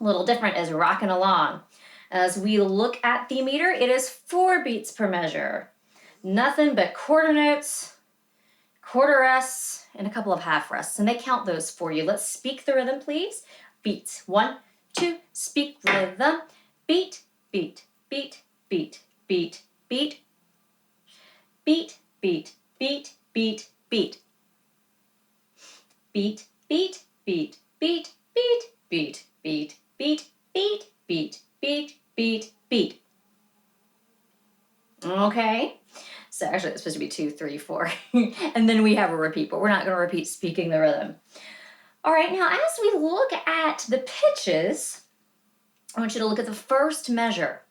A little different is rockin' along. As we look at the meter, it is 4 beats per measure. Nothing but quarter notes, quarter rests, and a couple of half rests. And they count those for you. Let's speak the rhythm, please. Beat. 1, 2, speak rhythm. Beat, beat, beat, beat, beat, beat. Beat, beat, beat, beat, beat. Beat, beat, beat, beat, beat, beat, beat, beat, beat, beat, beat, beat, beat. Okay. So actually it's supposed to be 2, 3, 4. And then we have a repeat, but we're not going to repeat speaking the rhythm. All right, now as we look at the pitches, I want you to look at the first measure.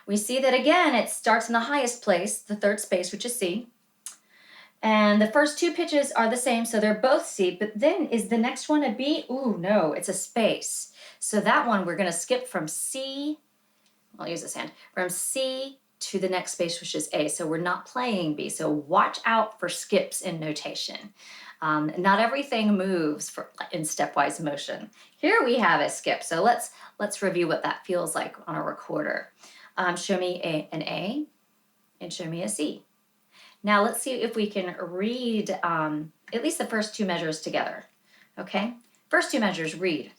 We see that again, it starts in the highest place, the third space, which is C. And the first 2 pitches are the same, so they're both C, but then is the next one a B? Ooh, no, it's a space. So that one we're gonna skip from C, I'll use this hand, from C to the next space, which is A. So we're not playing B, so watch out for skips in notation. Not everything moves in stepwise motion. Here we have a skip, so let's review what that feels like on a recorder. Show me an A and show me a C. Now let's see if we can read at least the first 2 measures together, okay? First 2 measures, read.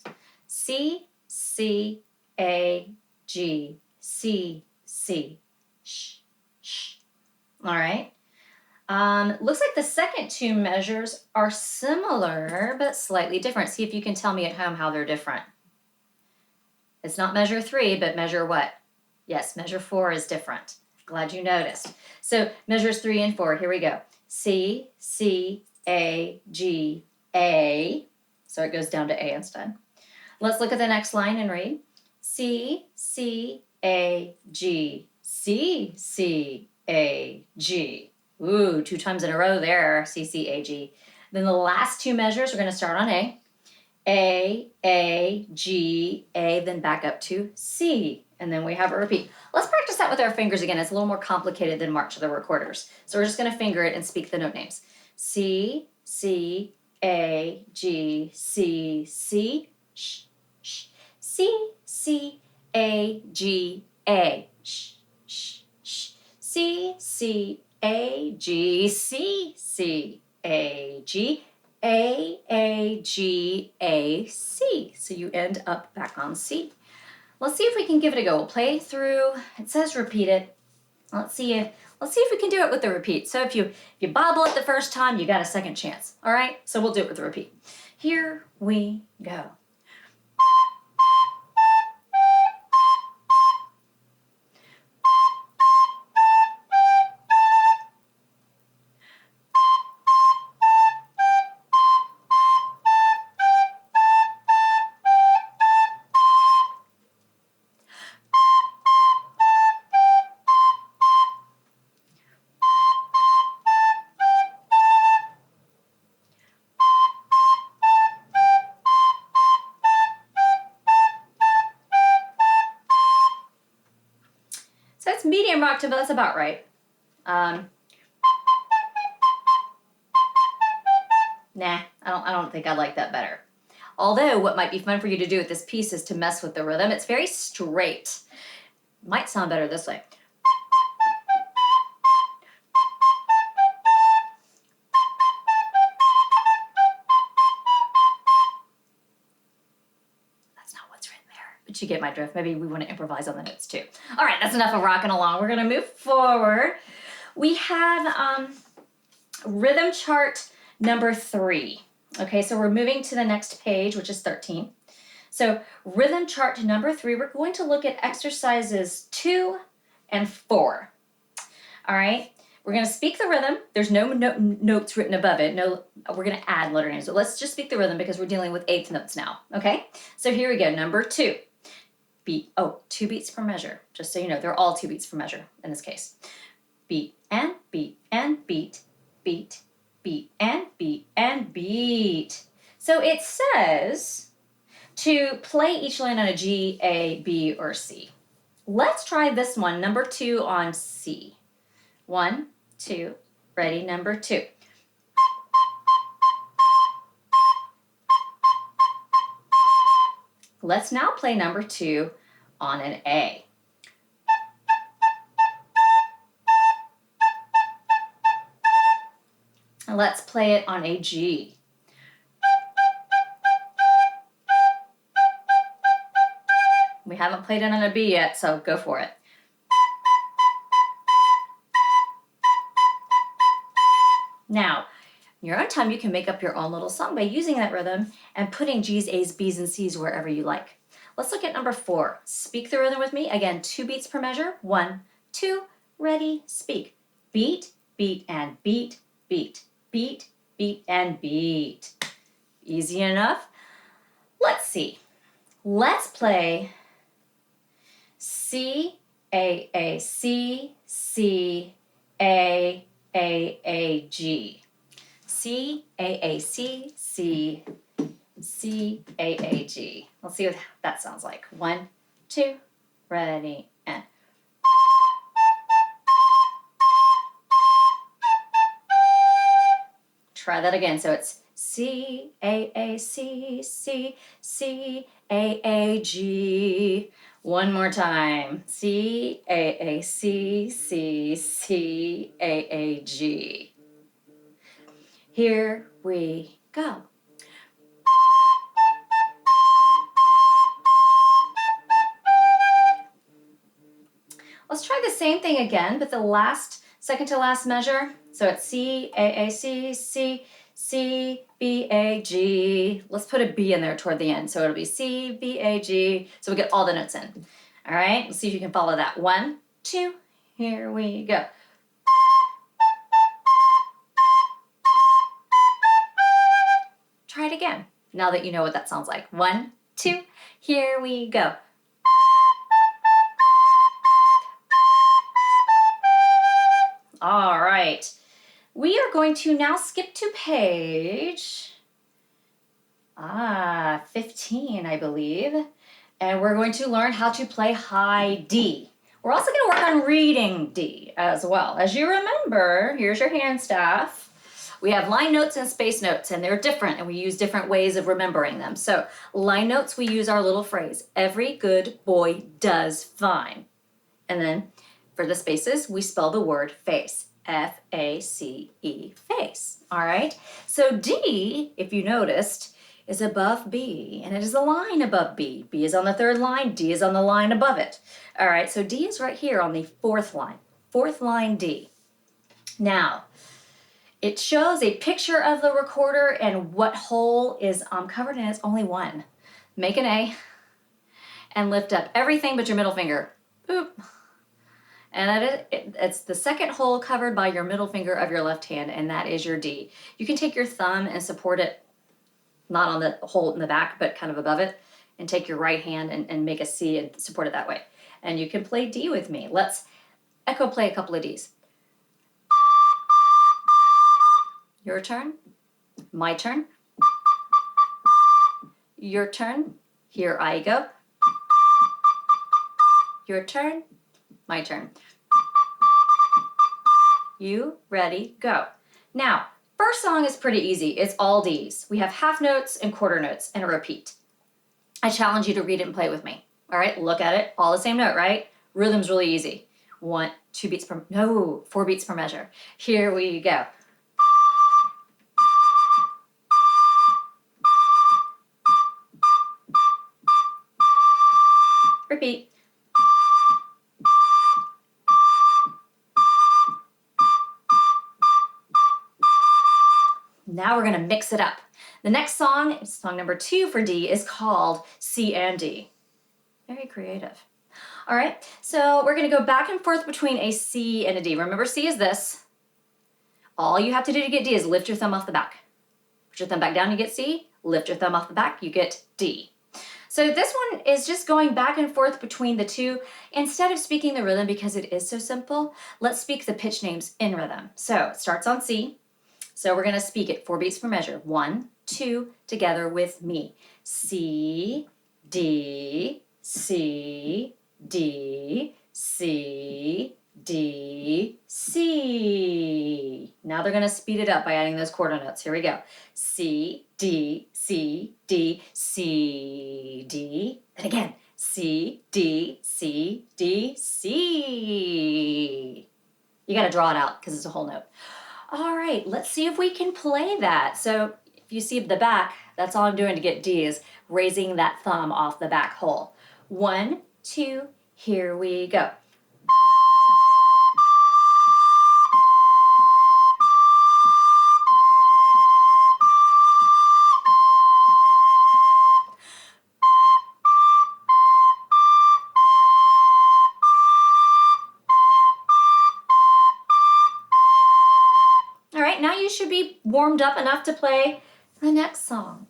C, C, A, G, C, C, sh, sh. All right. Looks like the second 2 measures are similar, but slightly different. See if you can tell me at home how they're different. It's not measure 3, but measure what? Yes, measure 4 is different. Glad you noticed. So measures 3 and 4, here we go. C, C, A, G, A. So it goes down to A instead. Let's look at the next line and read. C, C, A, G, C, C, A, G. Ooh, 2 times in a row there, C, C, A, G. Then the last 2 measures, we're going to start on A, G, A, then back up to C. And then we have a repeat. Let's practice that with our fingers again. It's a little more complicated than March of the Recorders. So we're just going to finger it and speak the note names. C, C, A, G, C, C, sh, sh. C, C, A, G, A, sh, sh, sh. C, C, A, G, C, C, A, G, A, G, A, C. So you end up back on C. Let's see if we can give it a go. We'll play through. It says repeat it. Let's see if we can do it with the repeat. So if you bobble it the first time, you got a second chance. All right? So we'll do it with the repeat. Here we go. So it's medium rock tempo, that's about right. Nah, I don't think I like that better. Although what might be fun for you to do with this piece is to mess with the rhythm. It's very straight. Might sound better this way. That's not what's written there, but you get my drift. Maybe we want to improvise on the notes too. All right, that's enough of rocking along. We're going to move forward. We have rhythm chart number 3. Okay, so we're moving to the next page, which is 13. So rhythm chart number 3, we're going to look at exercises 2 and 4. All right, we're going to speak the rhythm. There's no notes written above it. No, we're going to add letter names. So let's just speak the rhythm because we're dealing with 8th notes now. Okay, so here we go. Number 2. Beat. Oh, 2 beats per measure. Just so you know, they're all 2 beats per measure in this case. Beat and beat and beat, beat, beat and beat and beat. So it says to play each line on a G, A, B, or C. Let's try this one, number 2 on C. 1, 2, ready, number 2. Let's now play number 2 on an A. And let's play it on a G. We haven't played it on a B yet, so go for it. Now, in your own time, you can make up your own little song by using that rhythm and putting G's, A's, B's, and C's wherever you like. Let's look at number 4. Speak the rhythm with me. Again, 2 beats per measure. 1, 2, ready, speak. Beat, beat, and beat, beat, beat, beat, and beat. Easy enough? Let's see. Let's play C, A, C, C, A, G. C, A, C, C, C, A, G. Let's see what that sounds like. 1, 2, ready, and. Try that again. So it's C, A, C, C, C, A, G. One more time. C, A, C, C, C, A, G. Here we go. Let's try the same thing again, but the last, second to last measure. So it's C, A, C, C, C, B, A, G. Let's put a B in there toward the end. So it'll be C, B, A, G. So we get all the notes in. All right, let's see if you can follow that. 1, 2, here we go. Try it again, now that you know what that sounds like. 1, 2, here we go. All right, we are going to now skip to page 15, I believe, and we're going to learn how to play high D. We're also going to work on reading D as well. As you remember, here's your hand staff. We have line notes and space notes, and they're different, and we use different ways of remembering them. So line notes, we use our little phrase, every good boy does fine. And then for the spaces, we spell the word face, F-A-C-E, face, all right? So D, if you noticed, is above B, and it is a line above B. B is on the 3rd line, D is on the line above it. All right, so D is right here on the 4th line D. Now, it shows a picture of the recorder and what hole is covered, and it's only one. Make an A and lift up everything but your middle finger. Boop. And it's the second hole covered by your middle finger of your left hand, and that is your D. You can take your thumb and support it, not on the hole in the back, but kind of above it, and take your right hand and make a C and support it that way. And you can play D with me. Let's echo play a couple of Ds. Your turn, my turn, your turn, here I go, your turn, my turn. You ready, go. Now, first song is pretty easy. It's all Ds. We have half notes and quarter notes and a repeat. I challenge you to read it and play with me. All right, look at it, all the same note, right? Rhythm's really easy. 4 beats per measure. Here we go. Repeat. Now we're going to mix it up. The next song, song number 2 for D, is called C and D. Very creative. All right, so we're going to go back and forth between a C and a D. Remember, C is this. All you have to do to get D is lift your thumb off the back. Put your thumb back down, you get C. Lift your thumb off the back, you get D. So this one is just going back and forth between the two. Instead of speaking the rhythm, because it is so simple, let's speak the pitch names in rhythm. So it starts on C. So we're going to speak it 4 beats per measure. 1, 2, together with me. C, D, C, D, C, D, C. Now they're going to speed it up by adding those quarter notes. Here we go. C, D, C, D, C, D. And again, C, D, C, D, C. You got to draw it out because it's a whole note. All right, let's see if we can play that. So if you see the back, that's all I'm doing to get D is raising that thumb off the back hole. 1, 2, here we go. All right, now you should be warmed up enough to play the next song.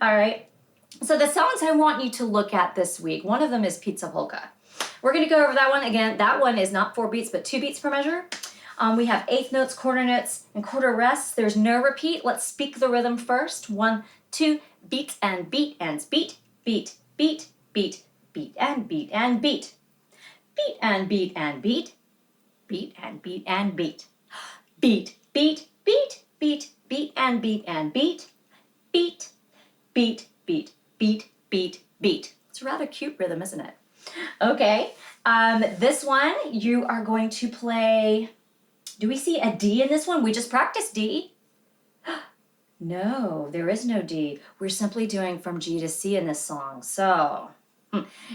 All right, so the songs I want you to look at this week, one of them is Pizza Polka. We're gonna go over that one again. That one is not 4 beats, but 2 beats per measure. We have eighth notes, quarter notes, and quarter rests. There's no repeat. Let's speak the rhythm first. 1, 2, beat and beat and beat, beat, beat, beat, beat and beat and beat. Beat and beat and beat, beat and beat and beat. Beat, beat, beat, beat, beat and beat and beat. Beat, beat, beat, beat, beat, beat. It's a rather cute rhythm, isn't it? Okay, this one you are going to play. Do we see a D in this one? We just practiced D. No, there is no D. We're simply doing from G to C in this song. So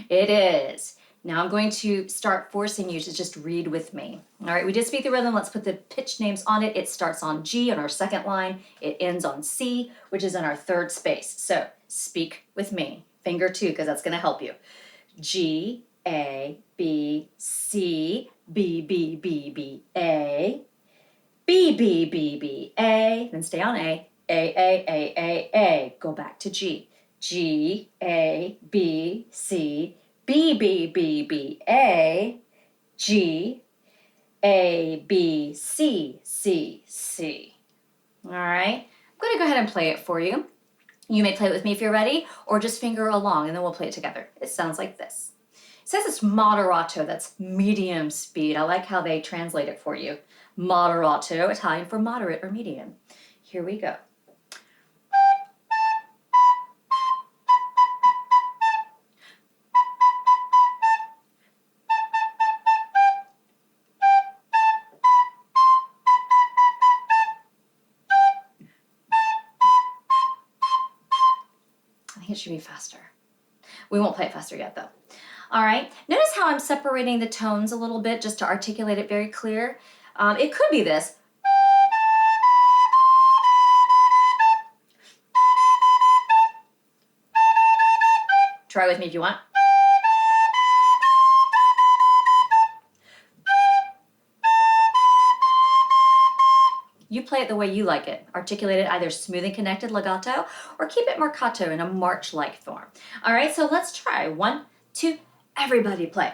it is. Now I'm going to start forcing you to just read with me. All right, we did speak the rhythm. Let's put the pitch names on it. It starts on G on our second line. It ends on C, which is in our third space. So speak with me. Finger 2, because that's going to help you. G, A, B, C, B, B, B, B, A, B, B, B, B, A, then stay on A, A, A, A, A, A. Go back to G. G, A, B, C, B, B, B, B, A, G, A, B, C, C, C. All right, I'm going to go ahead and play it for you. You may play it with me if you're ready, or just finger along, and then we'll play it together. It sounds like this. It says it's moderato, that's medium speed. I like how they translate it for you. Moderato, Italian for moderate or medium. Here we go. I think it should be faster. We won't play it faster yet though. All right, notice how I'm separating the tones a little bit just to articulate it very clear. It could be this. Try with me if you want. You play it the way you like it. Articulate it either smooth and connected legato or keep it marcato in a march-like form. All right, so let's try. 1, 2, everybody play.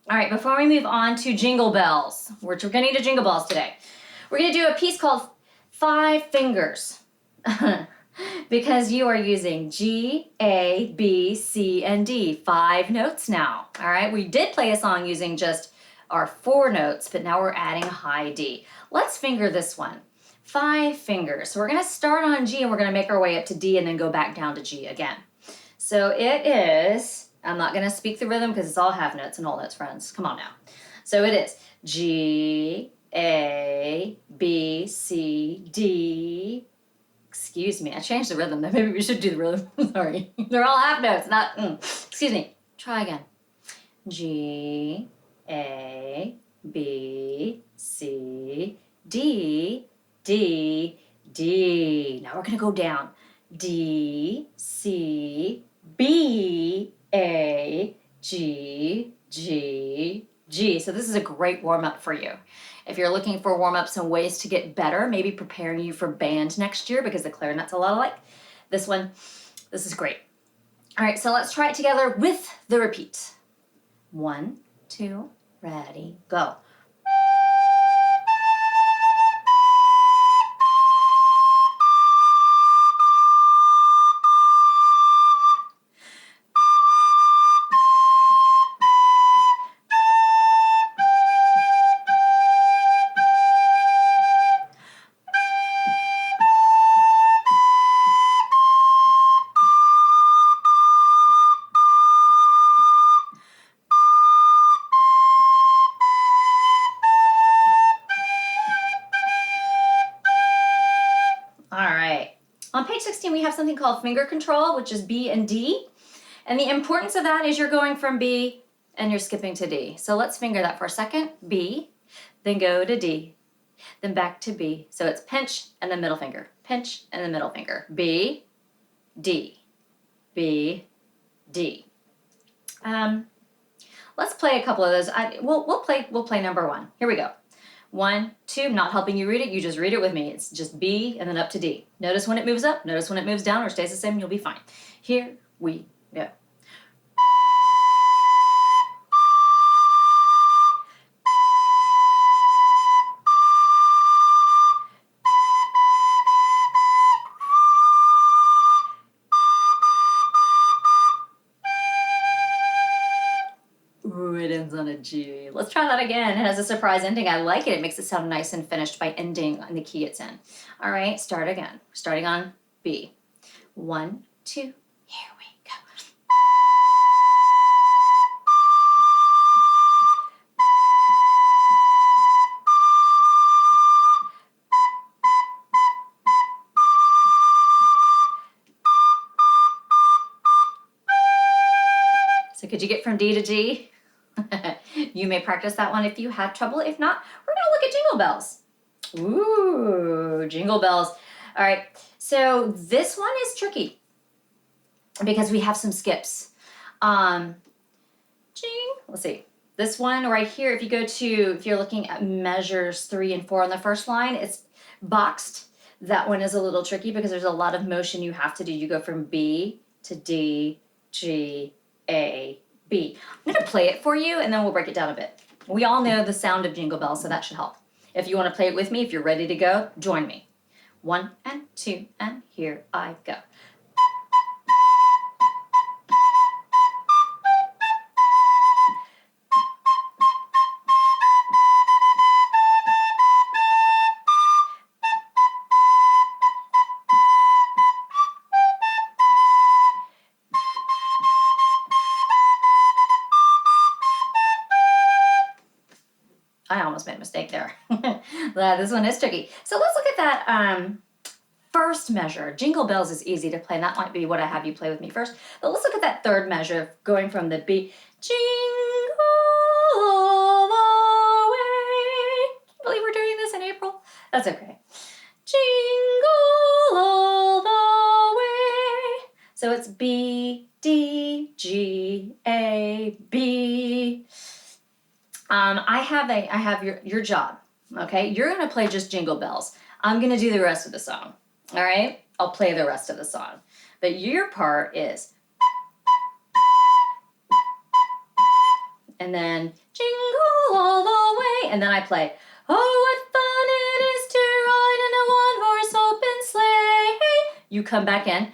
All right, before we move on to Jingle Bells, we're getting to Jingle Bells today. We're going to do a piece called 5 Fingers because you are using G, A, B, C, and D. 5 notes now. All right, we did play a song using just our 4 notes, but now we're adding a high D. Let's finger this one. 5 fingers. So we're going to start on G and we're going to make our way up to D and then go back down to G again. So it is... I'm not going to speak the rhythm because it's all half notes and whole notes, friends. Come on now. So it is G, A, B, C, D. Excuse me, I changed the rhythm. Maybe we should do the rhythm. Sorry. They're all half notes, not... Excuse me. Try again. G, A, B, C, D, D, D. Now we're going to go down. D, C, B, A, G, G, G. So this is a great warm-up for you. If you're looking for warm-ups and ways to get better, maybe preparing you for band next year because the clarinet's a lot alike, this is great. All right, so let's try it together with the repeat. 1, 2, ready, go. All right. On page 16, we have something called finger control, which is B and D. And the importance of that is you're going from B and you're skipping to D. So let's finger that for a second. B, then go to D, then back to B. So it's pinch and then middle finger, pinch and then middle finger. B, D, B, D. Let's play a couple of those. We'll play number 1. Here we go. 1, 2, not helping you read it. You just read it with me. It's just B and then up to D. Notice when it moves up, notice when it moves down or stays the same, you'll be fine. Here we go. Ooh, it ends on a G. Let's try that again. It has a surprise ending. I like it. It makes it sound nice and finished by ending on the key it's in. All right, start again. Starting on B. 1, 2, here we go. So could you get from D to G? You may practice that one if you had trouble. If not, we're going to look at Jingle Bells. Ooh, Jingle Bells. All right, so this one is tricky because we have some skips. Let's see. This one right here, if you're looking at measures 3 and 4 on the first line, it's boxed. That one is a little tricky because there's a lot of motion you have to do. You go from B to D, G, A, B. I'm going to play it for you and then we'll break it down a bit. We all know the sound of Jingle Bells, so that should help. If you want to play it with me, if you're ready to go, join me. 1 and 2, and here I go. I almost made a mistake there. This one is tricky. So let's look at that first measure. Jingle Bells is easy to play, and that might be what I have you play with me first. But let's look at that third measure, going from the B. Jingle all the way. Can you believe we're doing this in April? That's okay. Jingle all the way. So it's B, D, G, A, B. I have your job, okay? You're gonna play just Jingle Bells. I'm gonna do the rest of the song, all right? I'll play the rest of the song. But your part is, and then jingle all the way, and then I play, oh, what fun it is to ride in a one-horse open sleigh. You come back in,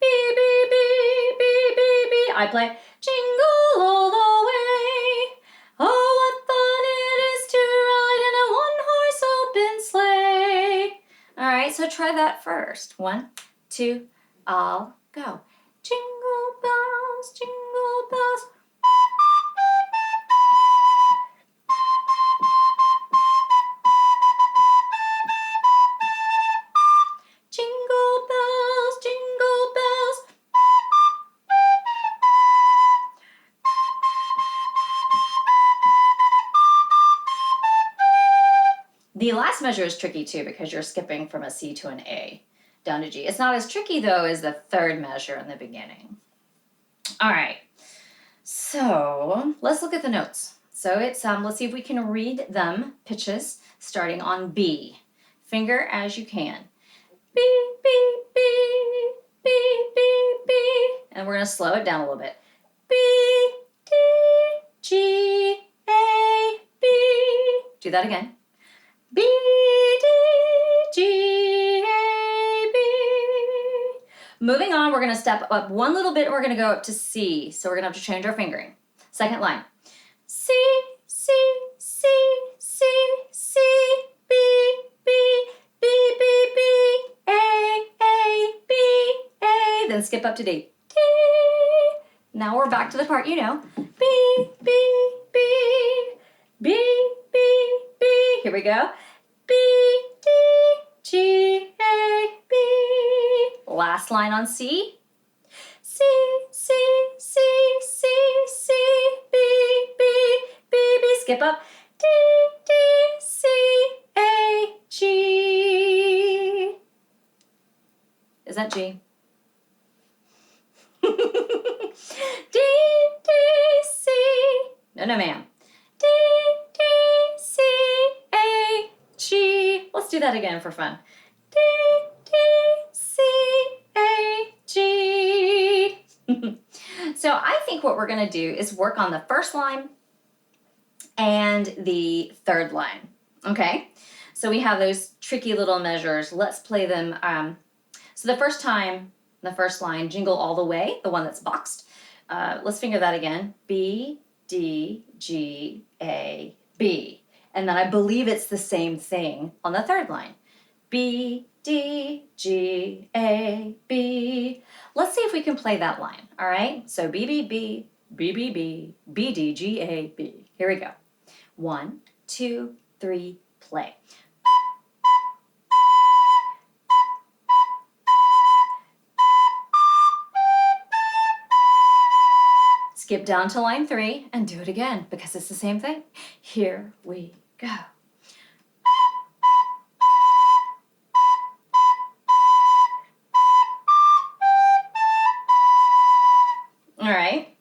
bee, bee, bee, bee, bee, bee. I play, jingle all the way. Oh, what fun it is to ride in a one-horse open sleigh. All right, so try that first. 1, 2, I'll go. Jingle bells, jingle bells. Jingle bells, jingle bells. The last measure is tricky too because you're skipping from a C to an A down to G. It's not as tricky though as the third measure in the beginning. All right, so let's look at the notes. So it's, let's see if we can read them, pitches, starting on B. Finger as you can. B, B, B, B, B, B. And we're gonna slow it down a little bit. B, D, G, G, A, B. Do that again. B, D, G, A, B. Moving on, we're going to step up one little bit and we're going to go up to C. So we're going to have to change our fingering. Second line. C, C, C, C, C, B, B, B, B, B, A, B, A. Then skip up to D. D. Now we're back to the part you know. B, B, B, B, B, B. Here we go. B, D, G, A, B. Last line on C. C, C, C, C, C, B, B, B, B. Skip up. D, D, C, A, G. Is that G? D, D, C. No, ma'am. D, D, C, A, G. Let's do that again for fun. D, D, C, A, G. So I think what we're going to do is work on the first line and the third line. Okay? So we have those tricky little measures. Let's play them. So the first time, the first line, Jingle All the Way, the one that's boxed. Let's finger that again. B, D, G, A, B. And then I believe it's the same thing on the third line. B, D, G, A, B. Let's see if we can play that line, all right? So B, B, B, B, B, B, B, D, G, A, B. Here we go. 1, 2, 3, play. Skip down to line 3 and do it again because it's the same thing. Here we go. All right.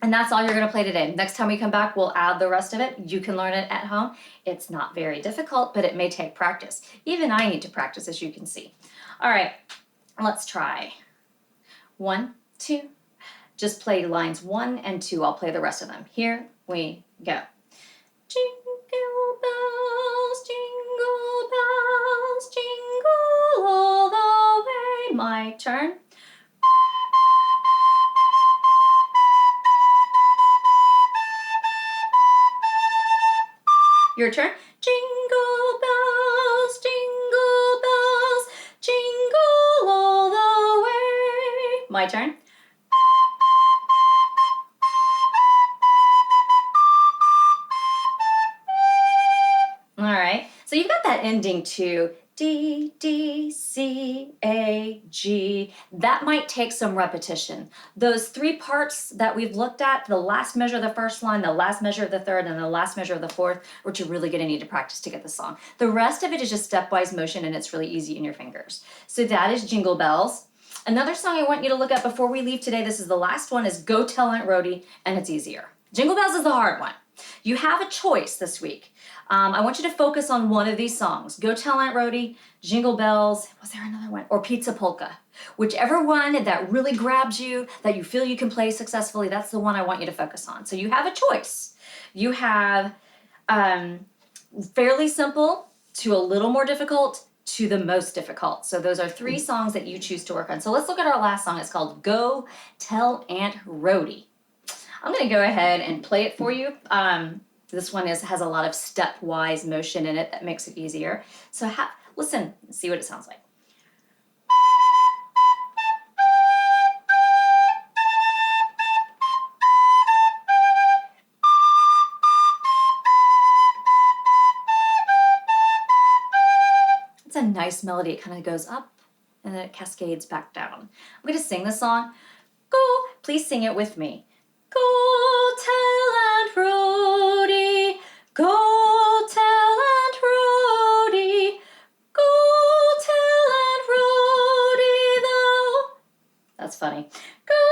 And that's all you're going to play today. Next time we come back, we'll add the rest of it. You can learn it at home. It's not very difficult, but it may take practice. Even I need to practice, as you can see. All right, let's try. 1, 2. Just play lines 1 and 2. I'll play the rest of them. Here we go. Jingle bells, jingle all the way. My turn. Your turn. Jingle bells, jingle all the way. My turn. All right, so you've got that ending to D, D, C, A, G. That might take some repetition. Those 3 parts that we've looked at, the last measure of the first line, the last measure of the third, and the last measure of the fourth, which you're really gonna need to practice to get the song. The rest of it is just stepwise motion and it's really easy in your fingers. So that is Jingle Bells. Another song I want you to look at before we leave today, this is the last one, is Go Tell Aunt Rhody, and it's easier. Jingle Bells is the hard one. You have a choice this week. I want you to focus on one of these songs. Go Tell Aunt Rhody, Jingle Bells, was there another one? Or Pizza Polka. Whichever one that really grabs you, that you feel you can play successfully, that's the one I want you to focus on. So you have a choice. You have fairly simple to a little more difficult to the most difficult. So those are 3 songs that you choose to work on. So let's look at our last song. It's called Go Tell Aunt Rhody. I'm going to go ahead and play it for you. This one has a lot of stepwise motion in it that makes it easier. So listen and see what it sounds like. It's a nice melody. It kind of goes up and then it cascades back down. I'm going to sing the song. Please sing it with me. Go tell Aunt Rhody, go tell Aunt Rhody, go tell Aunt Rhody though. That's funny. Go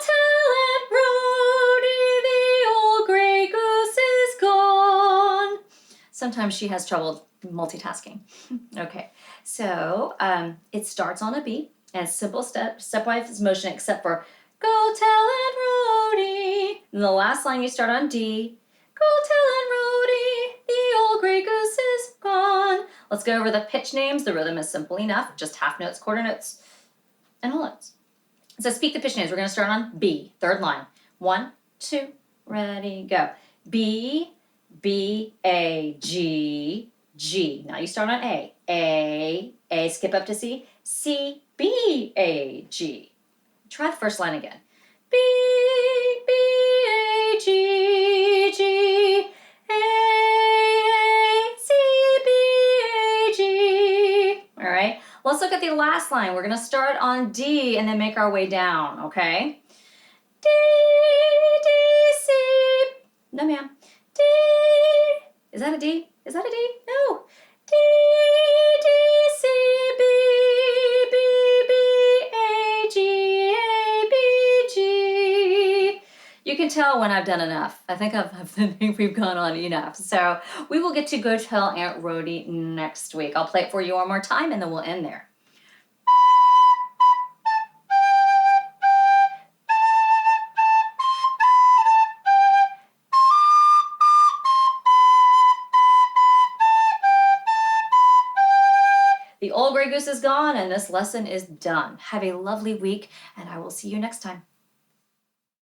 tell Aunt Rhody the old gray goose is gone. Sometimes she has trouble multitasking. Okay, so it starts on a beat and simple stepwise motion except for go tell Aunt Rhody. And the last line you start on D. Go tellin' Rhody, the old gray goose is gone. Let's go over the pitch names. The rhythm is simple enough, just half notes, quarter notes, and whole notes. So speak the pitch names. We're going to start on B, third line. 1, 2, ready, go. B, B, A, G, G. Now you start on A, skip up to C, C, B, A, G. Try the first line again. B, B, A, G, G, A, C, B, A, G. All right, let's look at the last line. We're going to start on D and then make our way down, okay? D, D, C. No, ma'am. D. Is that a D? Is that a D? No. D, D, C, B, B, B, A, G, A, B, G. You can tell when I've done enough. I think we've gone on enough. So we will get to Go Tell Aunt Rhody next week. I'll play it for you one more time and then we'll end there. The old gray goose is gone and this lesson is done. Have a lovely week and I will see you next time.